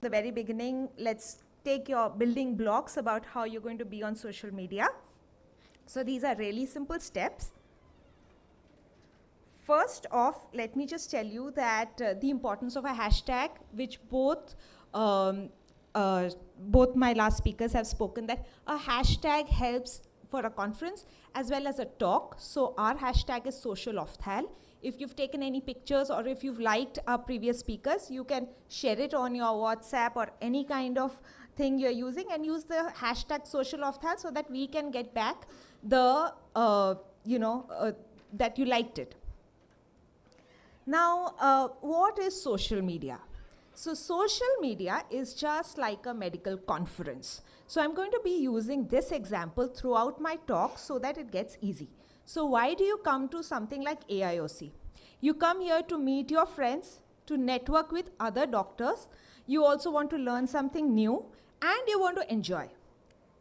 the very beginning, let's take your building blocks about how you're going to be on social media. So these are really simple steps. First off, let me just tell you that the importance of a hashtag, which both my last speakers have spoken, that a hashtag helps for a conference as well as a talk. So our hashtag is social ophthal. If you've taken any pictures or if you've liked our previous speakers, you can share it on your WhatsApp or any kind of thing you're using and use the hashtag social ophthal so that we can get back the, that you liked it. Now, what is social media? So social media is just like a medical conference. So I'm going to be using this example throughout my talk so that it gets easy. So why do you come to something like AIOC? You come here to meet your friends, to network with other doctors. You also want to learn something new and you want to enjoy.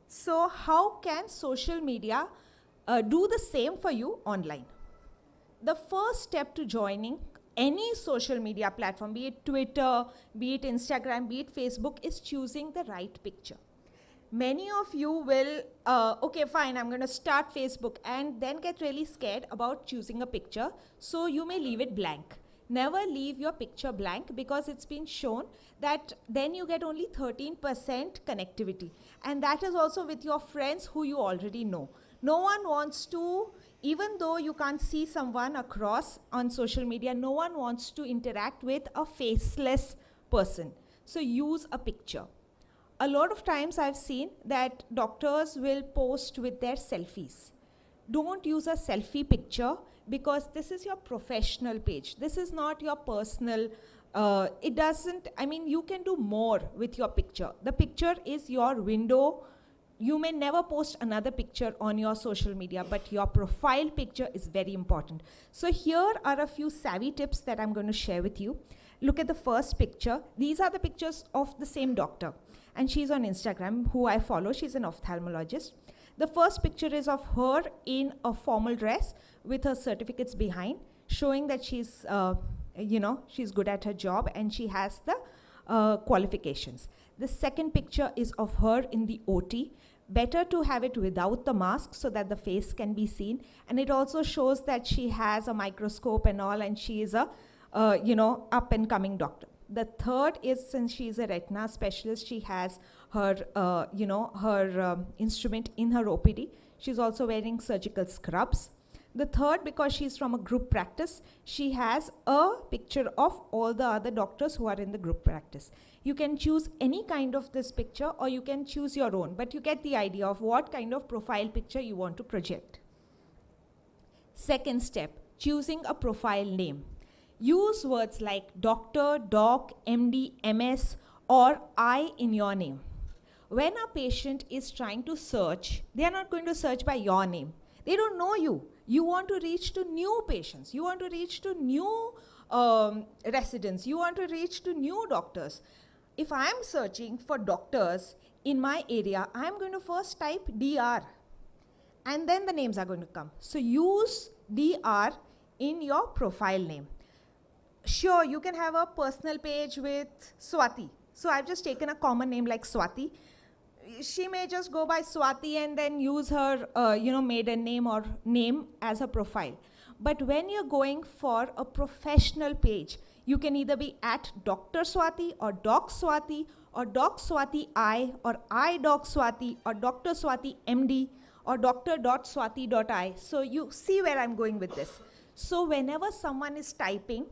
So how can social media do the same for you online? The first step to joining any social media platform, be it Twitter, be it Instagram, be it Facebook, is choosing the right picture. Many of you will, okay, fine, I'm going to start Facebook, and then get really scared about choosing a picture, so you may leave it blank. Never leave your picture blank, because it's been shown that then you get only 13% connectivity. And that is also with your friends who you already know. No one wants to, even though you can't see someone across on social media, no one wants to interact with a faceless person. So use a picture. A lot of times I've seen that doctors will post with their selfies. Don't use a selfie picture, because this is your professional page. This is not your personal, you can do more with your picture. The picture is your window. You may never post another picture on your social media, but your profile picture is very important. So here are a few savvy tips that I'm going to share with you. Look at the first picture. These are the pictures of the same doctor, and she's on Instagram, who I follow. She's an ophthalmologist. The first picture is of her in a formal dress with her certificates behind, showing that she's, she's good at her job and she has the qualifications. The second picture is of her in the OT. Better to have it without the mask so that the face can be seen. And it also shows that she has a microscope and all, and she is a, up and coming doctor. The third is, since she's a retina specialist, she has her, instrument in her OPD. She's also wearing surgical scrubs. The third, because she's from a group practice, she has a picture of all the other doctors who are in the group practice. You can choose any kind of this picture, or you can choose your own, but you get the idea of what kind of profile picture you want to project. Second step, choosing a profile name. Use words like doctor, doc, MD, MS, or I in your name. When a patient is trying to search, they are not going to search by your name. They don't know you. You want to reach to new patients. You want to reach to new residents. You want to reach to new doctors. If I'm searching for doctors in my area, I'm going to first type DR, and then the names are going to come. So use DR in your profile name. Sure, you can have a personal page with Swati. So I've just taken a common name like Swati. She may just go by Swati and then use her, maiden name or name as a profile. But when you're going for a professional page, you can either be at Dr. Swati or Doc Swati or Doc Swati I or I Doc Swati or Dr. Swati MD or Dr.Swati.I. So you see where I'm going with this. So whenever someone is typing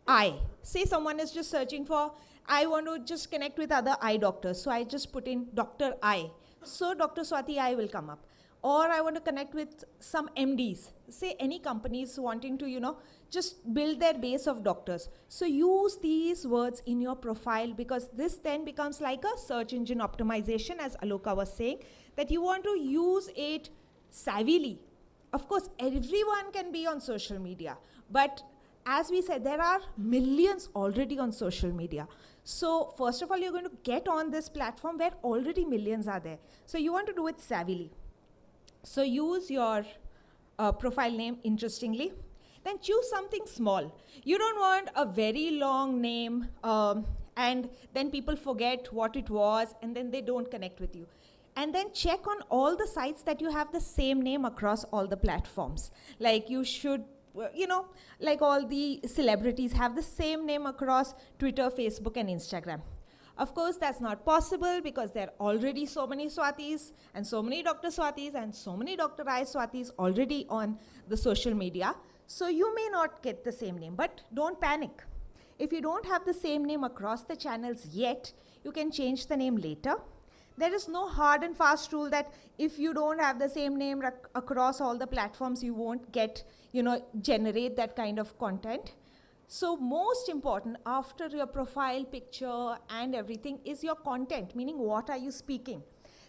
I, say someone is just searching for, I want to just connect with other eye doctors. So I just put in Dr. I. So Dr. Swati I will come up. Or I want to connect with some MDs. Say any companies wanting to, just build their base of doctors. So use these words in your profile, because this then becomes like a search engine optimization, as Aloka was saying, that you want to use it savvily. Of course, everyone can be on social media, but as we said, there are millions already on social media. So first of all, you're going to get on this platform where already millions are there. So you want to do it savvily. So use your profile name interestingly. Then choose something small. You don't want a very long name. and then people forget what it was, and then they don't connect with you. And then check on all the sites that you have the same name across all the platforms. Like you should, like all the celebrities have the same name across Twitter, Facebook, and Instagram. Of course, that's not possible because there are already so many Swatis and so many Dr. Swatis and so many Dr. I Swatis already on the social media. So you may not get the same name, but don't panic. If you don't have the same name across the channels yet, you can change the name later. There is no hard and fast rule that if you don't have the same name across all the platforms, you won't get, generate that kind of content. So most important after your profile picture and everything is your content, meaning what are you speaking.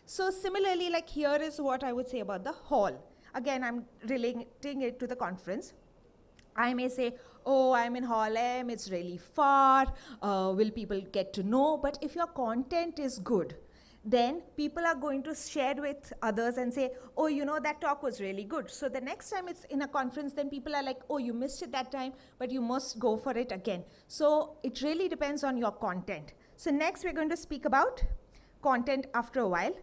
So similarly, like here is what I would say about the hall. Again, I'm relating it to the conference. I may say, oh, I'm in Hall M, it's really far, will people get to know? But if your content is good, then people are going to share with others and say, oh, that talk was really good. So the next time it's in a conference, then people are like, oh, you missed it that time, but you must go for it again. So it really depends on your content. So next we're going to speak about content after a while.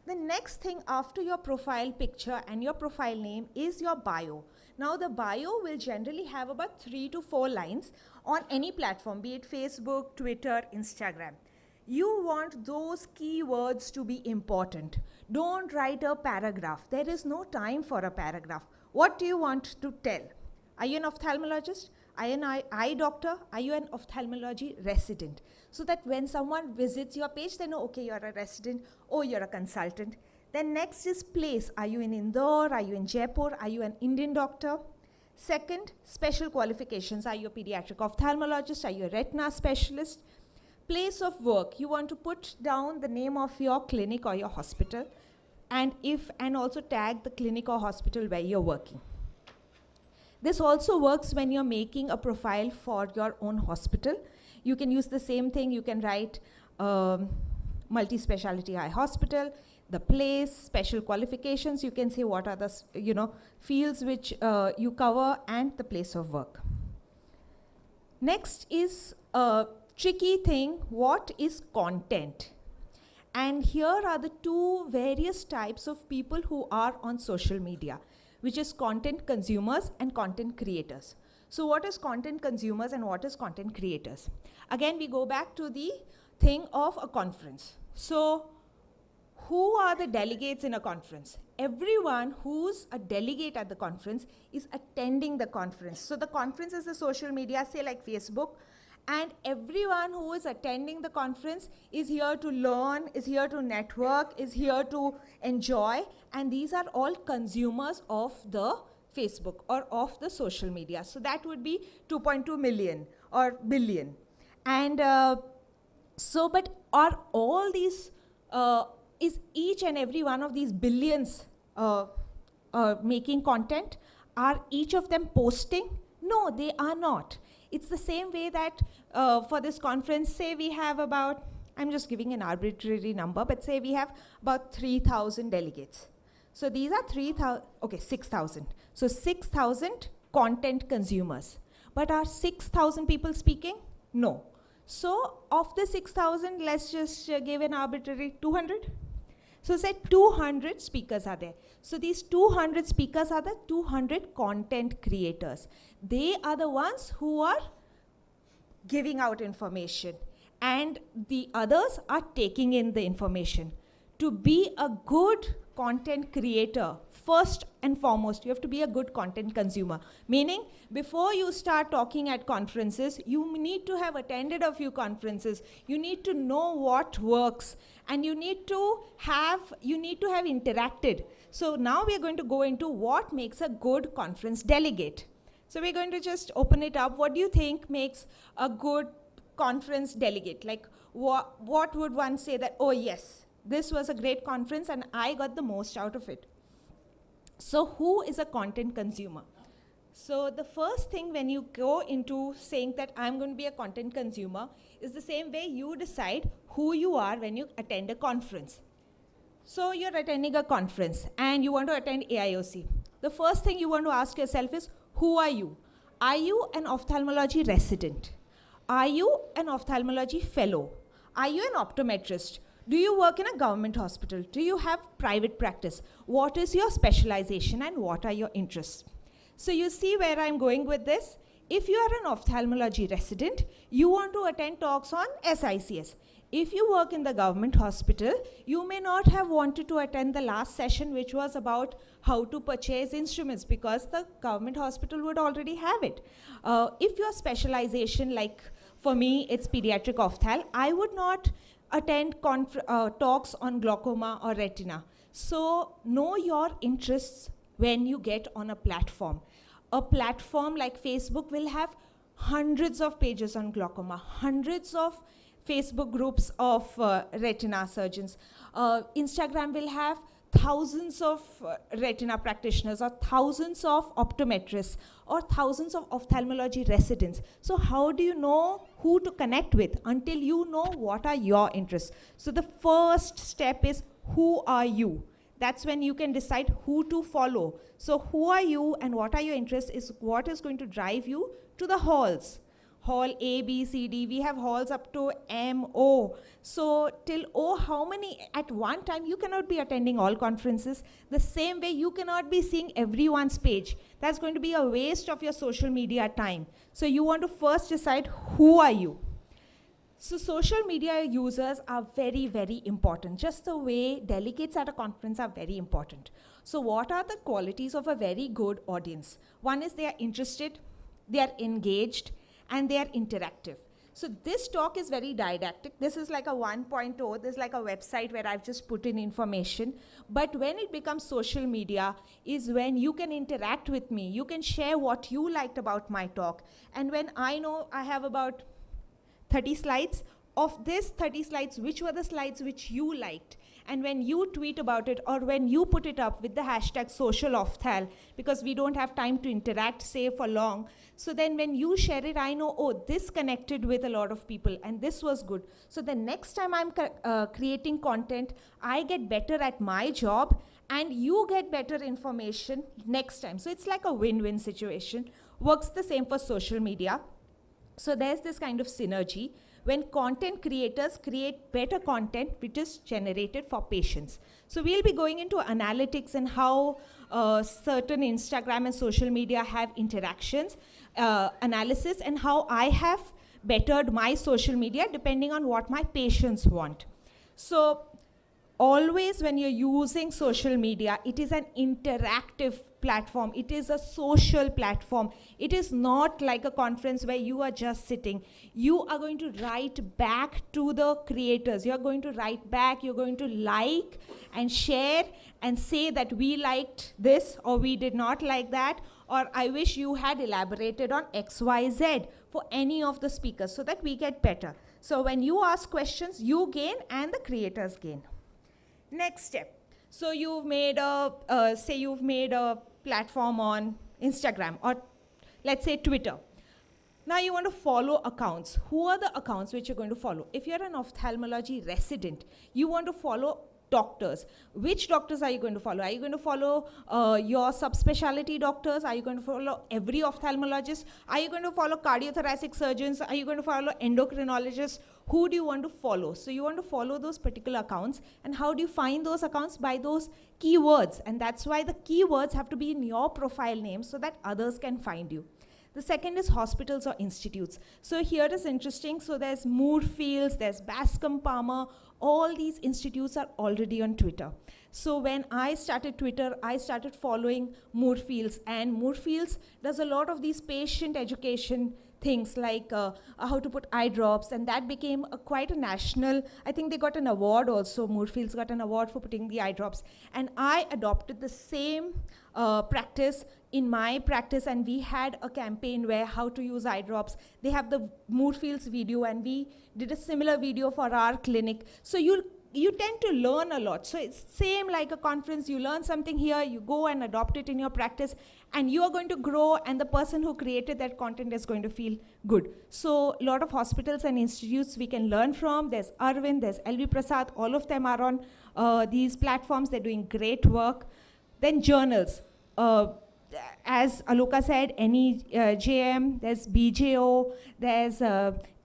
The next thing after your profile picture and your profile name is your bio. Now the bio will generally have about 3 to 4 lines on any platform, be it Facebook, Twitter, Instagram. You want those keywords to be important. Don't write a paragraph. There is no time for a paragraph. What do you want to tell? Are you an ophthalmologist? Are you an eye doctor? Are you an ophthalmology resident? So that when someone visits your page, they know, okay, you're a resident, or you're a consultant. Then next is place. Are you in Indore? Are you in Jaipur? Are you an Indian doctor? Second, special qualifications. Are you a pediatric ophthalmologist? Are you a retina specialist? Place of work, you want to put down the name of your clinic or your hospital, and also tag the clinic or hospital where you're working. This also works when you're making a profile for your own hospital. You can use the same thing. You can write multi-specialty eye hospital, the place, special qualifications. You can say what are the fields which you cover, and the place of work. Next is tricky thing, what is content? And here are the two various types of people who are on social media, which is content consumers and content creators. So what is content consumers and what is content creators? Again, we go back to the thing of a conference. So who are the delegates in a conference? Everyone who's a delegate at the conference is attending the conference. So the conference is the social media, say like Facebook, and everyone who is attending the conference is here to learn, is here to network, is here to enjoy, and these are all consumers of the Facebook or of the social media. So that would be 2.2 million or billion. And but are all these, is each and every one of these billions making content? Are each of them posting? No, they are not. It's the same way that for this conference, say we have about, I'm just giving an arbitrary number, but say we have about 3,000 delegates. So these are 6,000. So 6,000 content consumers. But are 6,000 people speaking? No. So of the 6,000, let's just give an arbitrary 200. So say 200 speakers are there. So these 200 speakers are the 200 content creators. They are the ones who are giving out information, and the others are taking in the information. To be a good content creator, first and foremost, you have to be a good content consumer. Meaning, before you start talking at conferences, you need to have attended a few conferences. You need to know what works, and you need to have interacted. So now we are going to go into what makes a good conference delegate. So we're going to just open it up. What do you think makes a good conference delegate? Like what would one say that, oh yes, this was a great conference and I got the most out of it? So who is a content consumer? So the first thing when you go into saying that I'm going to be a content consumer is the same way you decide who you are when you attend a conference. So you're attending a conference and you want to attend AIOC. The first thing you want to ask yourself is, who are you? Are you an ophthalmology resident? Are you an ophthalmology fellow? Are you an optometrist? Do you work in a government hospital? Do you have private practice? What is your specialization and what are your interests? So you see where I'm going with this? If you are an ophthalmology resident, you want to attend talks on SICS. If you work in the government hospital, you may not have wanted to attend the last session, which was about how to purchase instruments, because the government hospital would already have it. If your specialization, like for me, it's pediatric ophthal, I would not attend talks on glaucoma or retina. So know your interests when you get on a platform. A platform like Facebook will have hundreds of pages on glaucoma, hundreds of Facebook groups of retina surgeons. Instagram will have thousands of retina practitioners or thousands of optometrists or thousands of ophthalmology residents. So how do you know who to connect with until you know what are your interests? So the first step is, who are you? That's when you can decide who to follow. So who are you and what are your interests is what is going to drive you to the halls. Hall A, B, C, D, we have halls up to M, O. So till O, how many at one time? You cannot be attending all conferences. The same way you cannot be seeing everyone's page. That's going to be a waste of your social media time. So you want to first decide who are you. So social media users are very, very important, just the way delegates at a conference are very important. So what are the qualities of a very good audience? One is they are interested, they are engaged, and they are interactive. So this talk is very didactic. This is like a 1.0. This is like a website where I've just put in information. But when it becomes social media is when you can interact with me. You can share what you liked about my talk. And when I know I have about 30 slides, of this 30 slides, which were the slides which you liked? And when you tweet about it or when you put it up with the hashtag social ophthal, because we don't have time to interact, say, for long. So then when you share it, I know, oh, this connected with a lot of people and this was good. So the next time I'm creating content, I get better at my job and you get better information next time. So it's like a win-win situation. Works the same for social media. So there's this kind of synergy when content creators create better content which is generated for patients. So we'll be going into analytics and how certain Instagram and social media have interactions, analysis, and how I have bettered my social media depending on what my patients want. So always when you're using social media, it is an interactive platform. It is a social platform. It is not like a conference where you are just sitting. You are going to write back to the creators. You're going to write back. You're going to like and share and say that we liked this or we did not like that, or I wish you had elaborated on X, Y, Z for any of the speakers so that we get better. So when you ask questions, you gain and the creators gain. Next step. So you've made a, say you've made a platform on Instagram or let's say Twitter. Now you want to follow accounts. Who are the accounts which you're going to follow? If you're an ophthalmology resident, you want to follow doctors. Which doctors are you going to follow? Are you going to follow your subspecialty doctors? Are you going to follow every ophthalmologist? Are you going to follow cardiothoracic surgeons? Are you going to follow endocrinologists? Who do you want to follow? So you want to follow those particular accounts. And how do you find those accounts? By those keywords. And that's why the keywords have to be in your profile name so that others can find you. The second is hospitals or institutes. So here is interesting. So there's Moorfields, there's Bascom Palmer. All these institutes are already on Twitter. So when I started Twitter, I started following Moorfields. And Moorfields does a lot of these patient education things like how to put eye drops, and that became quite a national, I think they got an award also, Moorfields got an award for putting the eye drops. And I adopted the same practice in my practice, and we had a campaign where how to use eye drops. They have the Moorfields video, and we did a similar video for our clinic. So you tend to learn a lot. So it's same like a conference. You learn something here, you go and adopt it in your practice, and you are going to grow, and the person who created that content is going to feel good. So a lot of hospitals and institutes we can learn from. There's Arvind, there's LV Prasad. All of them are on these platforms. They're doing great work. Then journals. As Aloka said, any JM, there's BJO, there's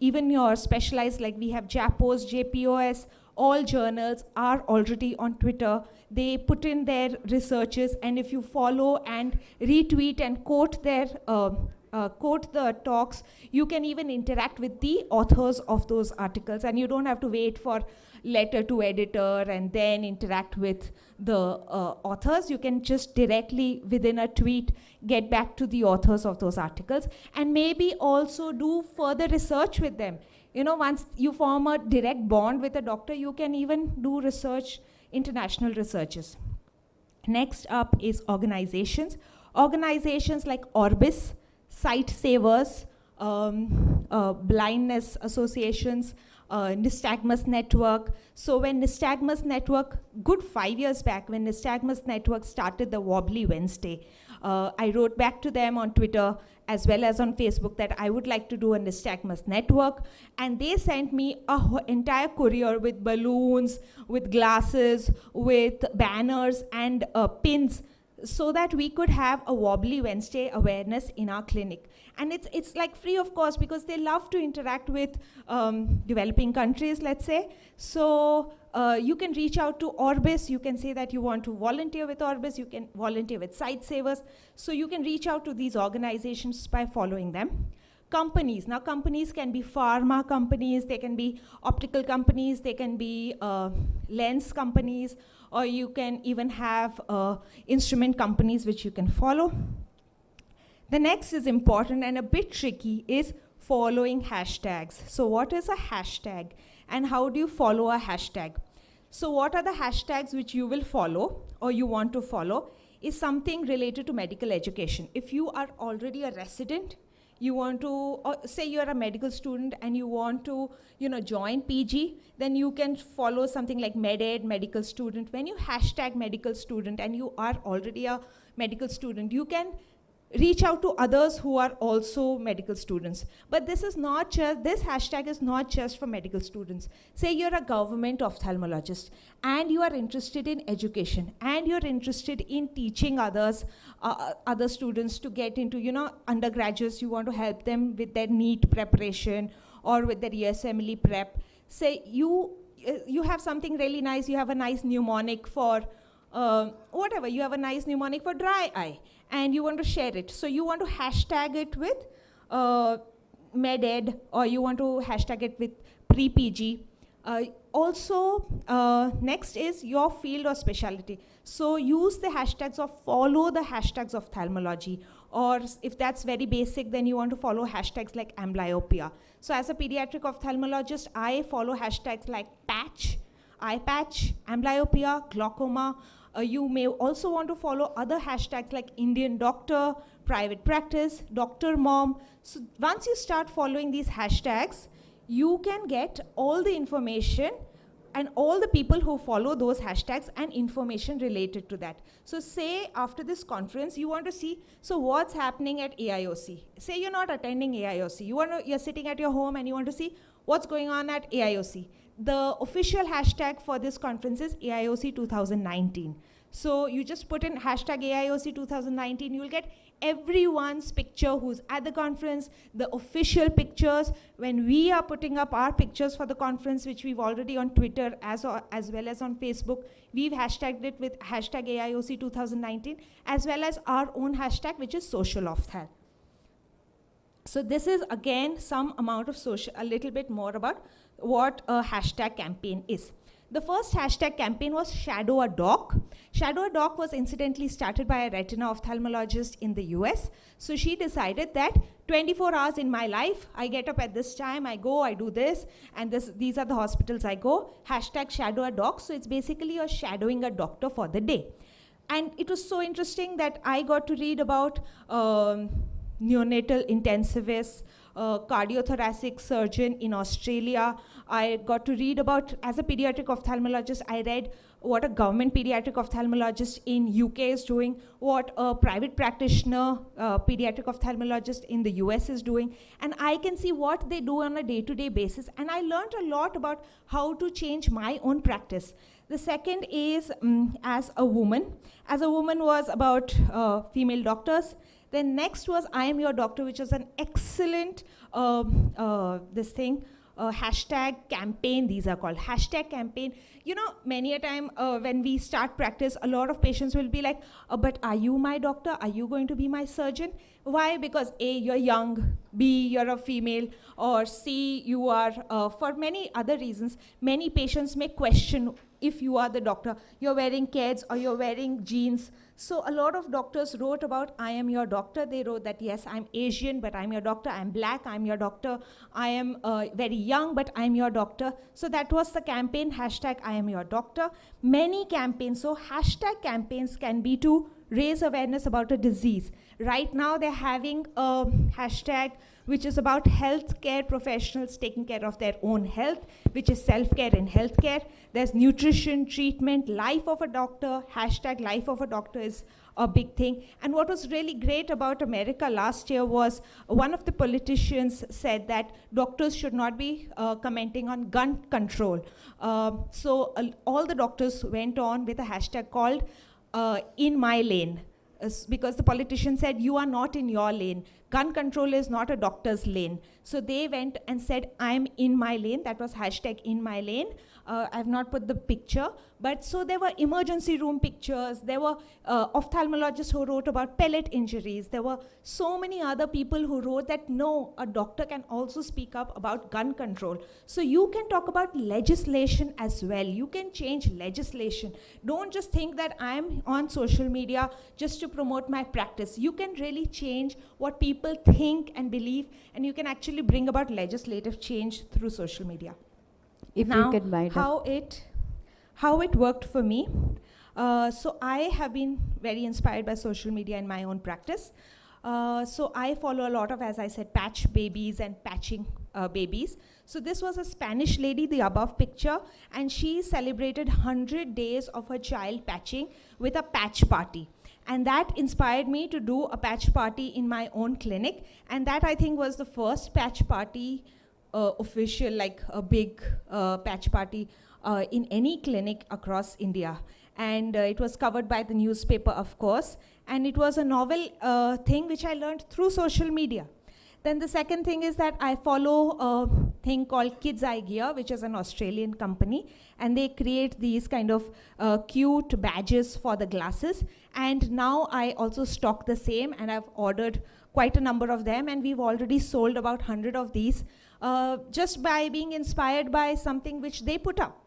even your specialized, like we have JAPOS, JPOS, all journals are already on Twitter. They put in their researches, and if you follow and retweet and quote their quote the talks, you can even interact with the authors of those articles, and you don't have to wait for letter to editor and then interact with the authors. You can just directly within a tweet get back to the authors of those articles, and maybe also do further research with them. You know, once you form a direct bond with a doctor, you can even do research, international researches. Next up is organizations. Organizations like Orbis, Sight Savers, blindness associations, Nystagmus Network. So when Nystagmus Network, good 5 years back, when Nystagmus Network started the Wobbly Wednesday, I wrote back to them on Twitter as well as on Facebook that I would like to do a Nystagmus Network, and they sent me an entire courier with balloons, with glasses, with banners and pins, so that we could have a Wobbly Wednesday awareness in our clinic. And it's like free of cost, because they love to interact with developing countries, let's say. So you can reach out to Orbis. You can say that you want to volunteer with Orbis. You can volunteer with Sight Savers. So you can reach out to these organizations by following them. Companies. Now, companies can be pharma companies. They can be optical companies. They can be lens companies. Or you can even have instrument companies which you can follow. The next is important and a bit tricky is following hashtags. So what is a hashtag and how do you follow a hashtag? So what are the hashtags which you will follow or you want to follow is something related to medical education. If you are already a resident, you want to, or say you're a medical student and you want to, join PG, then you can follow something like MedEd, medical student. When you hashtag medical student and you are already a medical student, you can reach out to others who are also medical students. But this hashtag is not just for medical students. Say you're a government ophthalmologist and you are interested in education and you're interested in teaching others, other students to get into, undergraduates, you want to help them with their NEET preparation or with their USMLE prep. Say you have something really nice, you have a nice mnemonic for whatever, you have a nice mnemonic for dry eye, and you want to share it. So you want to hashtag it with MedEd, or you want to hashtag it with pre-PG. Next is your field or specialty. So use the hashtags or follow the hashtags of ophthalmology. Or if that's very basic, then you want to follow hashtags like amblyopia. So as a pediatric ophthalmologist, I follow hashtags like patch, eye patch, amblyopia, glaucoma. You may also want to follow other hashtags like Indian doctor, private practice, doctor mom. So once you start following these hashtags, you can get all the information and all the people who follow those hashtags and information related to that. So say after this conference, you want to see, so what's happening at AIOC? Say you're not attending AIOC. You're sitting at your home and you want to see what's going on at AIOC. The official hashtag for this conference is AIOC2019. So you just put in hashtag AIOC2019, you'll get everyone's picture who's at the conference, the official pictures. When we are putting up our pictures for the conference, which we've already on Twitter as well as on Facebook, we've hashtagged it with hashtag AIOC2019, as well as our own hashtag, which is social ophthalm. So this is again some amount of a little bit more about what a hashtag campaign is. The first hashtag campaign was Shadow a Doc. Shadow a Doc was incidentally started by a retina ophthalmologist in the US. So she decided that 24 hours in my life, I get up at this time, I go, I do this, and these are the hospitals I go. Hashtag Shadow a Doc. So it's basically you're shadowing a doctor for the day. And it was so interesting that I got to read about neonatal intensivists, cardiothoracic surgeon in Australia. I got to read about, as a pediatric ophthalmologist, I read what a government pediatric ophthalmologist in UK is doing, what a private practitioner pediatric ophthalmologist in the US is doing, and I can see what they do on a day-to-day basis, and I learned a lot about how to change my own practice. The second is as a woman was about female doctors. Then next was I am your doctor, which is an excellent hashtag campaign. These are called hashtag campaign. You know, many a time when we start practice, a lot of patients will be like, but are you my doctor? Are you going to be my surgeon? Why? Because A, you're young, B, you're a female, or C, you are, for many other reasons, many patients may question if you are the doctor. You're wearing keds or you're wearing jeans. So a lot of doctors wrote about, I am your doctor. They wrote that, yes, I'm Asian, but I'm your doctor. I'm black, I'm your doctor. I am very young, but I'm your doctor. So that was the campaign, hashtag I am your doctor. Many campaigns, so hashtag campaigns can be to raise awareness about a disease. Right now they're having a hashtag which is about healthcare professionals taking care of their own health, which is self-care in healthcare. There's nutrition, treatment, life of a doctor. Hashtag life of a doctor is a big thing. And what was really great about America last year was one of the politicians said that doctors should not be commenting on gun control. So all the doctors went on with a hashtag called in my lane. Because the politician said, you are not in your lane. Gun control is not a doctor's lane. So they went and said, I'm in my lane. That was hashtag in my lane. I've not put the picture. But so there were emergency room pictures. There were ophthalmologists who wrote about pellet injuries. There were so many other people who wrote that, no, a doctor can also speak up about gun control. So you can talk about legislation as well. You can change legislation. Don't just think that I'm on social media just to promote my practice. You can really change what people think and believe, and you can actually bring about legislative change through social media. If now, you could mind how it worked for me. So I have been very inspired by social media in my own practice. So I follow a lot of, as I said, patch babies and patching babies. So this was a Spanish lady, the above picture, and she celebrated 100 days of her child patching with a patch party. And that inspired me to do a patch party in my own clinic. And that, I think, was the first patch party official, like a big patch party in any clinic across India. And it was covered by the newspaper, of course. And it was a novel thing which I learned through social media. Then the second thing is that I follow a thing called Kids Eye Gear, which is an Australian company. And they create these kind of cute badges for the glasses. And now I also stock the same, and I've ordered quite a number of them. And we've already sold about 100 of these just by being inspired by something which they put up.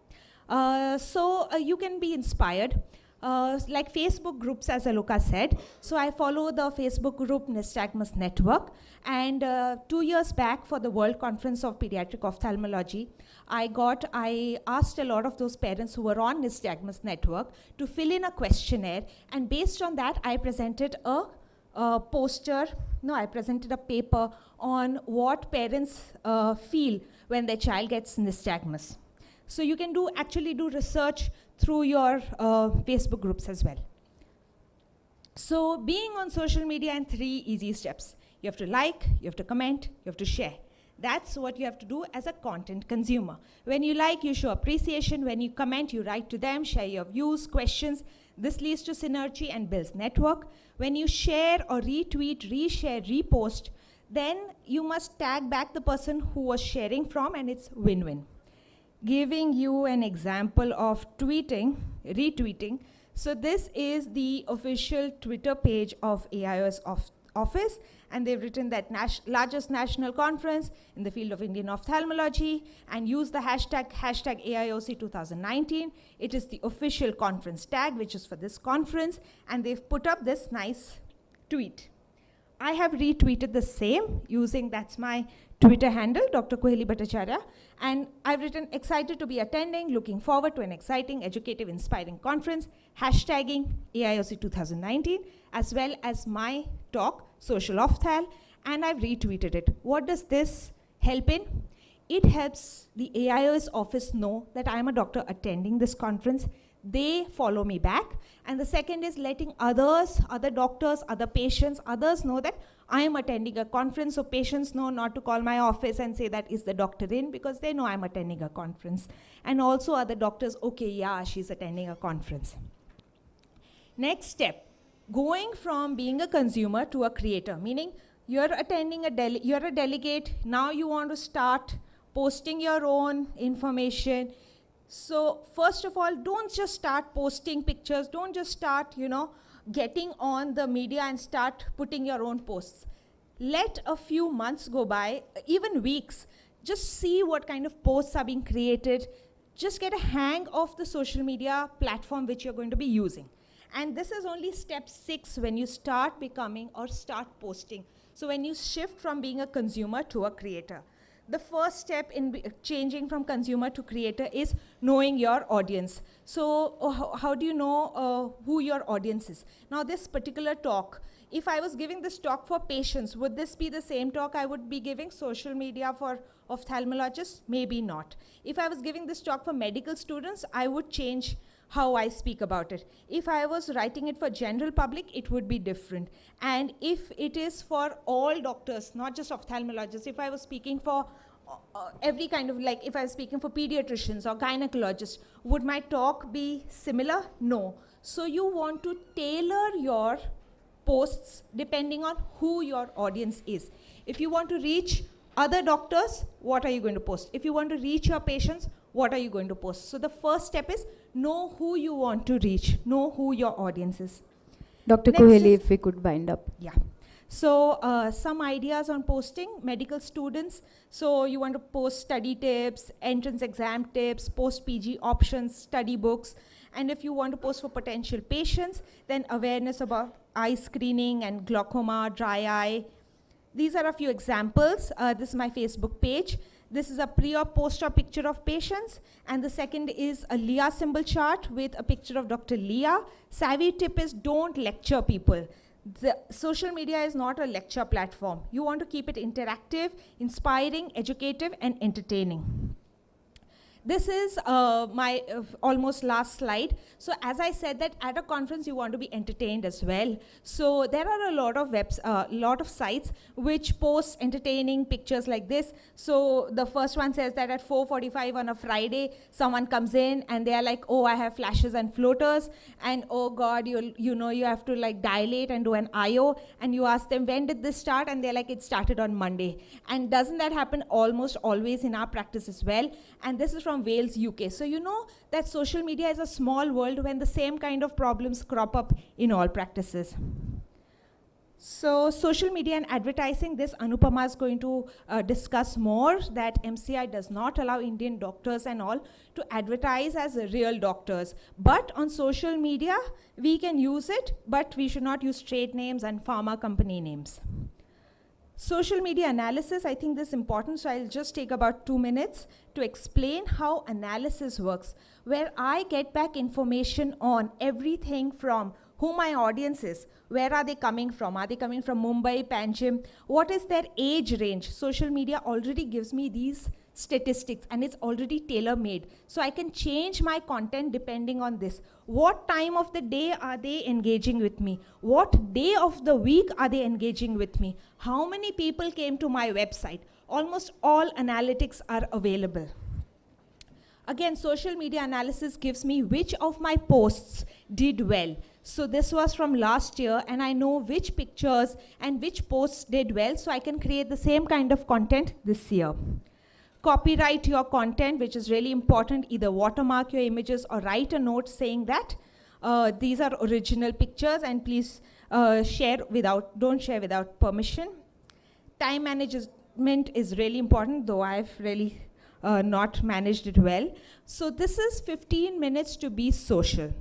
So you can be inspired. Like Facebook groups, as Aloka said. So I follow the Facebook group Nystagmus Network. And 2 years back for the World Conference of Pediatric Ophthalmology, I asked a lot of those parents who were on Nystagmus Network to fill in a questionnaire. And based on that, I presented a paper on what parents feel when their child gets nystagmus. So you can actually do research through your Facebook groups as well. So being on social media in 3 easy steps. You have to like, you have to comment, you have to share. That's what you have to do as a content consumer. When you like, you show appreciation. When you comment, you write to them, share your views, questions. This leads to synergy and builds network. When you share or retweet, reshare, repost, then you must tag back the person who was sharing from, and it's win-win. Giving you an example of retweeting. So this is the official Twitter page of AIOS office, and they've written that largest national conference in the field of Indian ophthalmology, and use the hashtag AIOC2019. It is the official conference tag, which is for this conference, and they've put up this nice tweet. I have retweeted the same using, that's my Twitter handle, Dr. Koheli Bhattacharya, and I've written, excited to be attending, looking forward to an exciting, educative, inspiring conference, hashtagging AIOC 2019, as well as my talk, Social Ophthal, and I've retweeted it. What does this help in? It helps the AIOS office know that I'm a doctor attending this conference. They follow me back. And the second is letting others, other doctors, other patients, others know that I am attending a conference, so patients know not to call my office and say that is the doctor in, because they know I'm attending a conference. And also other doctors, okay, yeah, she's attending a conference. Next step, going from being a consumer to a creator, meaning you're attending you're a delegate, now you want to start posting your own information. So first of all, don't just start posting pictures, don't just start, getting on the media and start putting your own posts. Let a few months go by, even weeks, just see what kind of posts are being created, just get a hang of the social media platform which you're going to be using. And this is only step 6 when you start becoming or start posting. So when you shift from being a consumer to a creator. The first step in changing from consumer to creator is knowing your audience. So how do you know who your audience is? Now this particular talk, if I was giving this talk for patients, would this be the same talk I would be giving social media for ophthalmologists? Maybe not. If I was giving this talk for medical students, I would change how I speak about it. If I was writing it for general public, it would be different. And if it is for all doctors, not just ophthalmologists, if I was speaking for every kind of, like if I was speaking for pediatricians or gynecologists, would my talk be similar? No. So you want to tailor your posts depending on who your audience is. If you want to reach other doctors, what are you going to post? If you want to reach your patients, what are you going to post? So the first step is know who you want to reach, know who your audience is. Dr. Koheli, if we could wind up. Yeah. So some ideas on posting, medical students. So you want to post study tips, entrance exam tips, post-PG options, study books. And if you want to post for potential patients, then awareness about eye screening and glaucoma, dry eye. These are a few examples. This is my Facebook page. This is a pre or post-op picture of patients. And the second is a Leah symbol chart with a picture of Dr. Leah. Savvy tip is don't lecture people. The social media is not a lecture platform. You want to keep it interactive, inspiring, educative, and entertaining. This is my almost last slide. So as I said that at a conference you want to be entertained as well. So there are a lot of sites which post entertaining pictures like this. So the first one says that at 4:45 on a Friday, someone comes in and they are like, oh, I have flashes and floaters, and oh God, you have to like dilate and do an IO, and you ask them when did this start, and they're like, it started on Monday. And doesn't that happen almost always in our practice as well? And this is from Wales, UK. So you know that social media is a small world when the same kind of problems crop up in all practices. So social media and advertising, this Anupama is going to discuss more, that MCI does not allow Indian doctors and all to advertise as real doctors. But on social media, we can use it, but we should not use trade names and pharma company names. Social media analysis, I think this is important, so I'll just take about 2 minutes to explain how analysis works, where I get back information on everything from who my audience is, where are they coming from? Are they coming from Mumbai, Panjim? What is their age range? Social media already gives me these statistics and it's already tailor-made. So I can change my content depending on this. What time of the day are they engaging with me? What day of the week are they engaging with me? How many people came to my website? Almost all analytics are available. Again, social media analysis gives me which of my posts did well. So this was from last year, and I know which pictures and which posts did well, so I can create the same kind of content this year. Copyright your content, which is really important. Either watermark your images or write a note saying that these are original pictures, and please don't share without permission. Time management is really important, though I've really not managed it well. So this is 15 minutes to be social.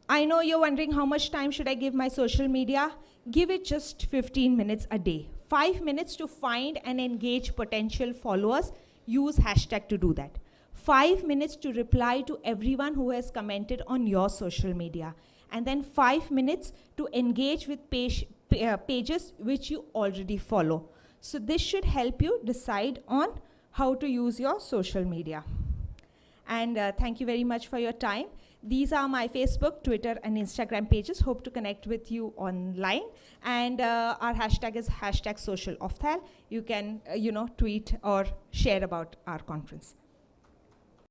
I know you're wondering how much time should I give my social media? Give it just 15 minutes a day. 5 minutes to find and engage potential followers. Use hashtag to do that. 5 minutes to reply to everyone who has commented on your social media. And then 5 minutes to engage with pages which you already follow. So this should help you decide on how to use your social media. And thank you very much for your time. These are my Facebook, Twitter, and Instagram pages. Hope to connect with you online. And our hashtag is #socialofthal. You can tweet or share about our conference.